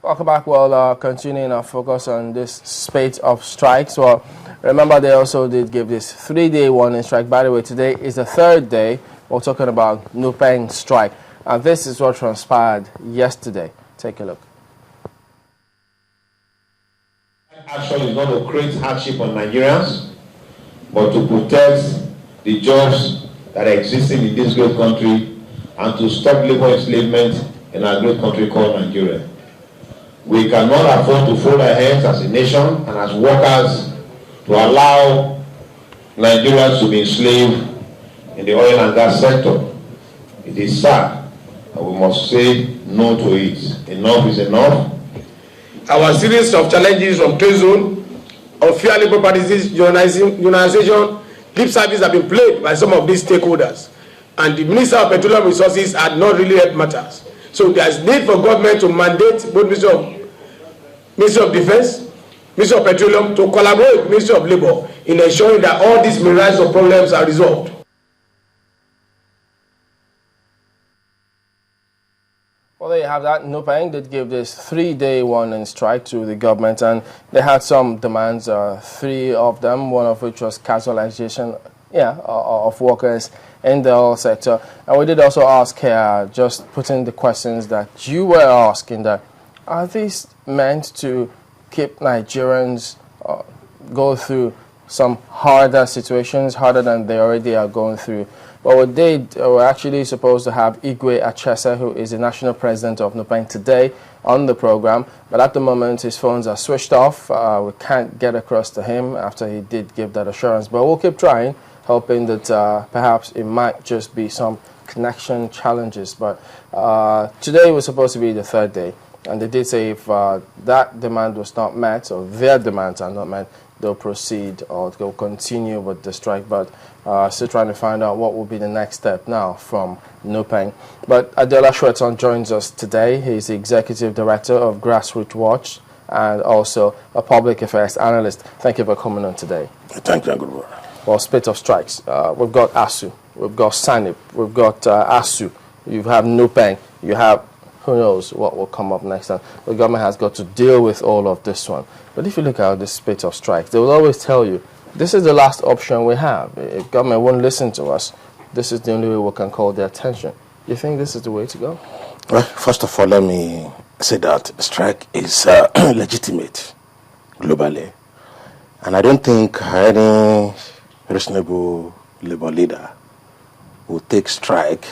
Welcome back. Well, continuing our focus on this spate of strikes. Well, remember they also did give this 3-day warning strike. By the way, today is the 3rd day. We're talking about NUPENG strike. And this is what transpired yesterday. Take a look. Action is not to create hardship on Nigerians, but to protect the jobs that are existing in this great country and to stop labor enslavement in our great country called Nigeria. We cannot afford to fold our hands as a nation and as workers to allow Nigerians to be enslaved in the oil and gas sector. It is sad, and we must say no to it. Enough is enough. Our series of challenges from trade zone, unfair labor practices, unionization, lip service have been played by some of these stakeholders. And the Minister of Petroleum Resources had not really helped matters. So there is need for government to mandate both Ministry of Defense, Ministry of Petroleum to collaborate with Ministry of Labor in ensuring that all these myriads of problems are resolved. Well, there you have that. NUPENG did give this 3-day warning strike to the government, and they had some demands, 3 of them, one of which was casualization of workers in the oil sector. And we did also ask here, just putting the questions that you were asking, that are these meant to keep Nigerians go through some harder situations, harder than they already are going through? Well, we're actually supposed to have Igwe Achese, who is the national president of NUPENG, today on the program. But at the moment, his phones are switched off. We can't get across to him after he did give that assurance. But we'll keep trying, hoping that perhaps it might just be some connection challenges. But today was supposed to be the 3rd day. And they did say if that demand was not met, or their demands are not met, they'll proceed or they'll continue with the strike. But still trying to find out what will be the next step now from NUPENG. But Adela Shweton joins us today. He's the Executive Director of Grassroots Watch and also a public affairs analyst. Thank you for coming on today. Thank you, good morning. Well, spate of strikes. We've got ASU, we've got SANIP, we've got ASU, you have NUPENG, you have who knows what will come up next time. The government has got to deal with all of this one. But if you look at this spate of strikes, they will always tell you, this is the last option we have. If government won't listen to us, this is the only way we can call their attention. You think this is the way to go? Well, first of all, let me say that strike is legitimate globally. And I don't think any reasonable labor leader will take strike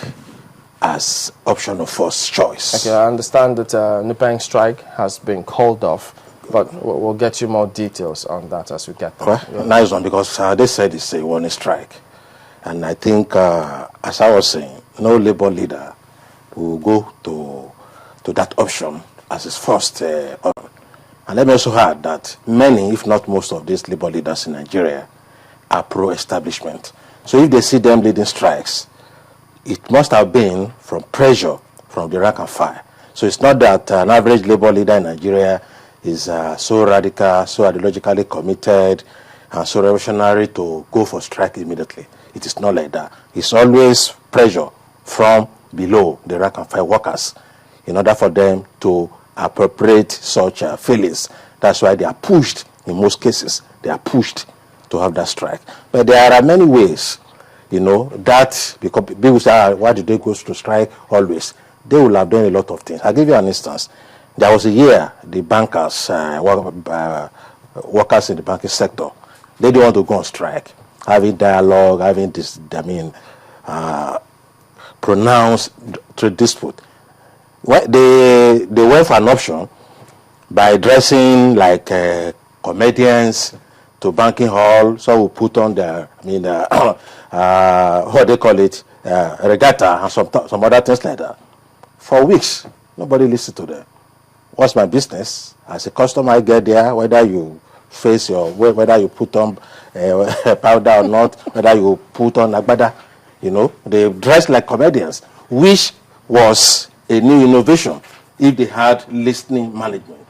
as option of first choice. Okay, I understand that NUPENG strike has been called off, but we'll get you more details on that as we get there. Well, nice one, because they said it's a warning strike. And I think, as I was saying, no labor leader will go to that option as his first option. And let me also add that many, if not most of these labor leaders in Nigeria are pro-establishment. So if they see them leading strikes, it must have been from pressure from the rank and file. So it's not that an average labor leader in Nigeria is so radical, so ideologically committed, and so revolutionary to go for strike immediately. It is not like that. It's always pressure from below the rank and file workers in order for them to appropriate such feelings. That's why they are pushed, in most cases, they are pushed to have that strike. But there are many ways, that, because people say, why did they go to strike always? They will have done a lot of things. I'll give you an instance. There was a year, the bankers, workers in the banking sector, they didn't want to go on strike, having dialogue, having this, pronounced trade dispute. Well, they went for an option by dressing like comedians to banking hall. So we put on their, what they call it, regatta and some other things like that. For weeks, nobody listened to them. What's my business? As a customer, I get there, whether you whether you put on powder or not, whether you put on agbada, they dress like comedians, which was a new innovation if they had listening management.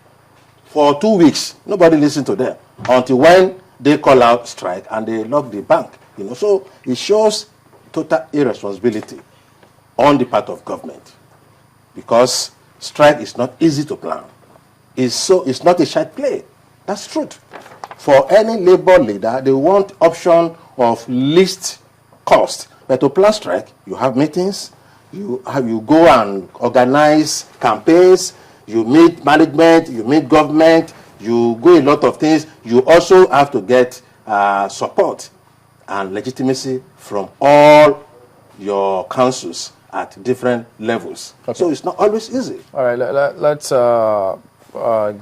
For 2 weeks, nobody listened to them until when they call out strike and they lock the bank. So it shows total irresponsibility on the part of government, because strike is not easy to plan. it's not a child play. That's truth. For any labor leader, they want option of least cost. But to plan strike, you have meetings, you go and organize campaigns, you meet management, you meet government, you go a lot of things. You also have to get support and legitimacy from all your councils at different levels. Okay. So it's not always easy. All right, let's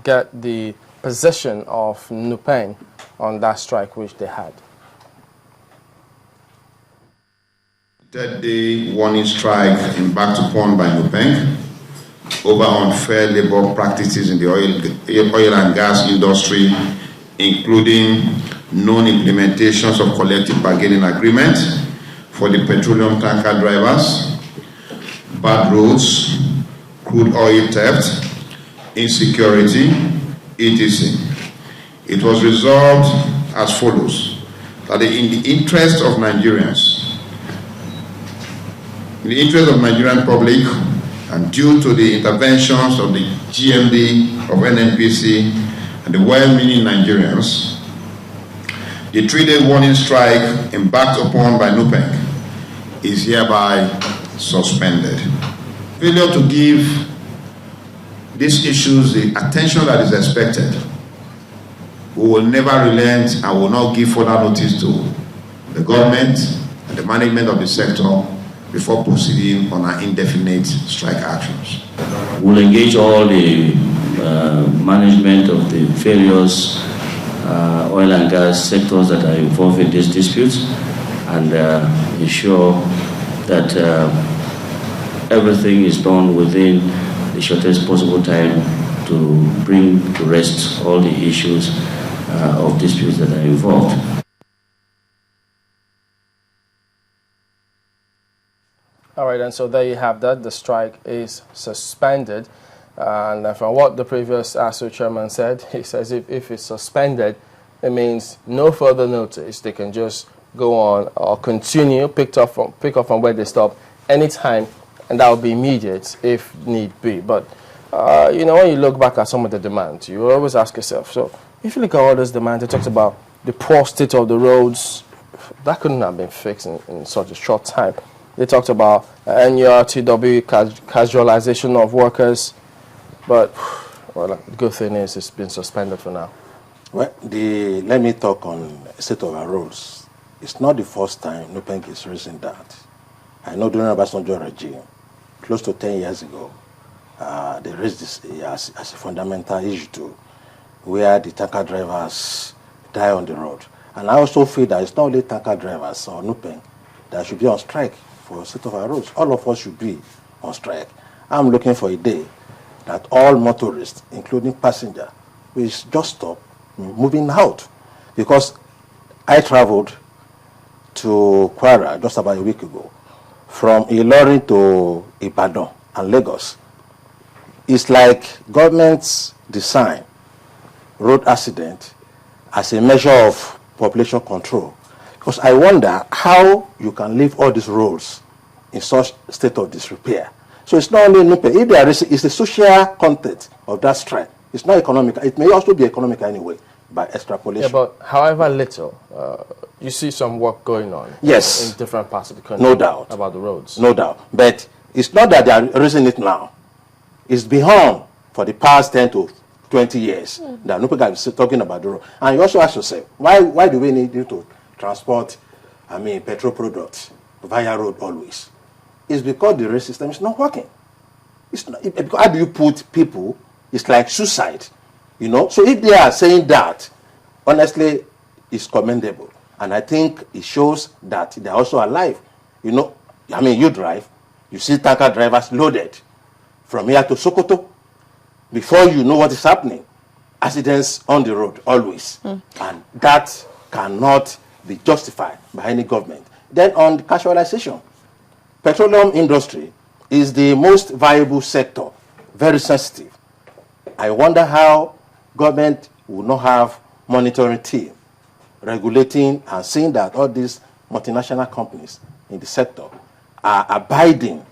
get the position of NUPENG on that strike which they had. Third-day warning strike embarked upon by NUPENG over unfair labor practices in the oil and gas industry, including non-implementations of collective bargaining agreements for the petroleum tanker drivers, bad roads, crude oil theft, insecurity, etc. It was resolved as follows: that in the interest of Nigerians, in the interest of Nigerian public, and due to the interventions of the GMD of NNPC and the well-meaning Nigerians, the 3-day warning strike embarked upon by NUPENG is hereby suspended. Failure to give these issues the attention that is expected, we will never relent and will not give further notice to the government and the management of the sector before proceeding on our indefinite strike actions. We'll engage all the management of the various oil and gas sectors that are involved in these disputes and ensure that everything is done within the shortest possible time to bring to rest all the issues of disputes that are involved. All right, and so there you have that. The strike is suspended. And from what the previous ASU chairman said, he says if it's suspended, it means no further notice. They can just go on or continue, pick up from where they stop anytime, and that will be immediate if need be. But, you know, when you look back at some of the demands, you always ask yourself, so if you look at all those demands, it talks about the poor state of the roads. That couldn't have been fixed in such a short time. They talked about NURTW, casualization of workers, but well, the good thing is it's been suspended for now. Well, let me talk on state of our roads. It's not the first time NUPENG is raising that. I know during the Obasanjo regime, close to 10 years ago, they raised this as a fundamental issue too, where the tanker drivers die on the road. And I also feel that it's not only tanker drivers or NUPENG that should be on strike for state of our roads. All of us should be on strike. I'm looking for a day that all motorists, including passengers, will just stop moving out. Because I traveled to Kwara just about a week ago, from Ilorin to Ibadan and Lagos. It's like government's design road accident as a measure of population control. Because I wonder how you can leave all these roads in such state of disrepair. So it's not only NUPENG. If there is, it's the social content of that strike. It's not economical. It may also be economical anyway, by extrapolation. Yeah, but however little, you see some work going on. Yes. In different parts of the country. No doubt. About the roads. No doubt. But it's not that they are raising it now. It's beyond for the past 10 to 20 years that NUPENG is talking about the road. And you also ask yourself, why do we need you to transport, petrol products via road always? It's because the rail system is not working. It's not, how do you put people? It's like suicide, you know. So if they are saying that, honestly, it's commendable, and I think it shows that they are also alive. You know, you drive, you see tanker drivers loaded from here to Sokoto. Before you know what is happening, accidents on the road always, and that cannot be justified by any government. Then on the casualization, petroleum industry is the most viable sector, very sensitive. I wonder how government will not have monitoring team regulating and seeing that all these multinational companies in the sector are abiding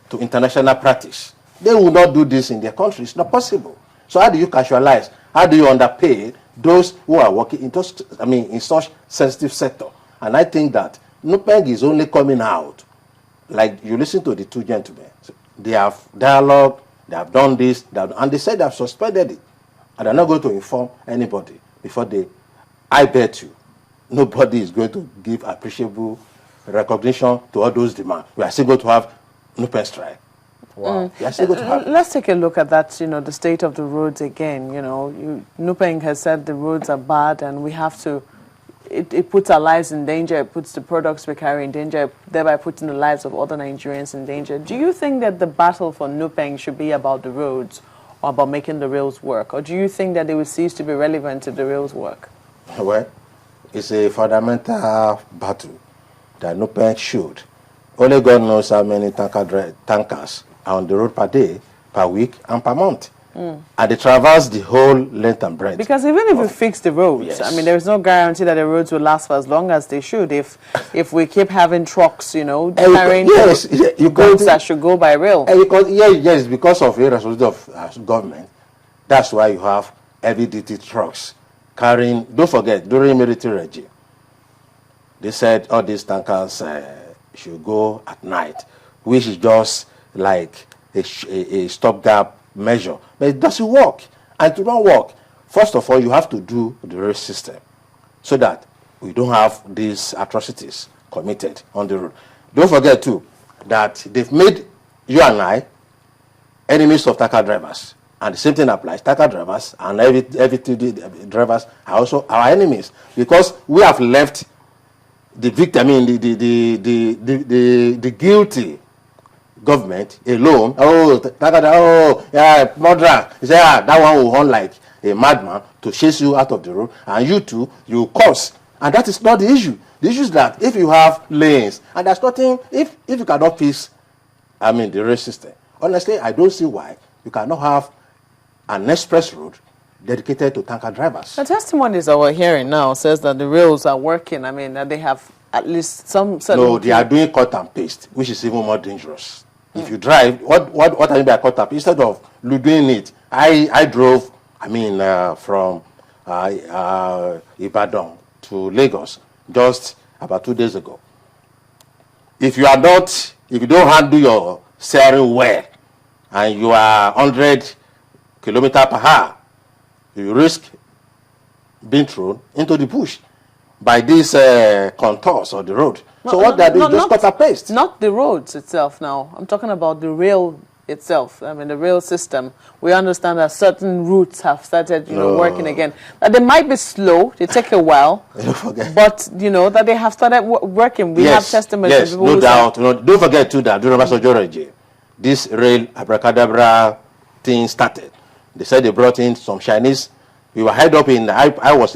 to international practice. They will not do this in their country. It's not possible. So how do you casualize? How do you underpay those who are working in such sensitive sector? And I think that NUPENG is only coming out, like you listen to the two gentlemen. They have dialogue, they have done this, and they said they have suspended it. And they're not going to inform anybody before they, I bet you, nobody is going to give appreciable recognition to all those demands. We are still going to have NUPENG strike. Wow. We are still going to have. Let's take a look at that, the state of the roads again. NUPENG has said the roads are bad and we have to, it puts our lives in danger, it puts the products we carry in danger, thereby putting the lives of other Nigerians in danger. Do you think that the battle for NUPENG should be about the roads or about making the rails work? Or do you think that they will cease to be relevant if the rails work? Well, it's a fundamental battle that NUPENG should. Only God knows how many tankers are on the road per day, per week, and per month. And they traverse the whole length and breadth. Because even if we fix the roads, yes. I mean, there is no guarantee that the roads will last for as long as they should. If we keep having trucks, carrying goods that should go by rail. Yes, because of irresponsibility of government. That's why you have heavy-duty trucks carrying. Don't forget, during military regime, they said all these tankers should go at night, which is just like a stopgap measure. But it doesn't work. And to not work, first of all, you have to do the rail system so that we don't have these atrocities committed on the road. Don't forget, too, that they've made you and I enemies of tanker drivers. And the same thing applies. Tanker drivers and heavy drivers are also our enemies because we have left the victim, the guilty government alone. Murderer. That one will run like a madman to chase you out of the road, and you too, you curse. And that is not the issue. The issue is that if you have lanes, and there's nothing, if you cannot fix, the rail system, honestly, I don't see why you cannot have an express road dedicated to tanker drivers. The testimonies that we're hearing now says that the rails are working. I mean, that they have at least some... No, they are doing cut and paste, which is even more dangerous. If you drive, what I mean by cut and paste, instead of doing it, I drove, from Ibadan to Lagos just about 2 days ago. If you don't handle your steering well, and you are 100 kilometers per hour, you risk being thrown into the bush by these contours of the road. So what they're doing is just cut and paste. Not the roads itself now. I'm talking about the rail itself. The rail system. We understand that certain routes have started, working again. That they might be slow, they take a while. Don't forget. But, that they have started working. We have testimonies. Yes, no doubt. Don't forget too that during this rail abracadabra thing started. They said they brought in some Chinese. We were held up in, I was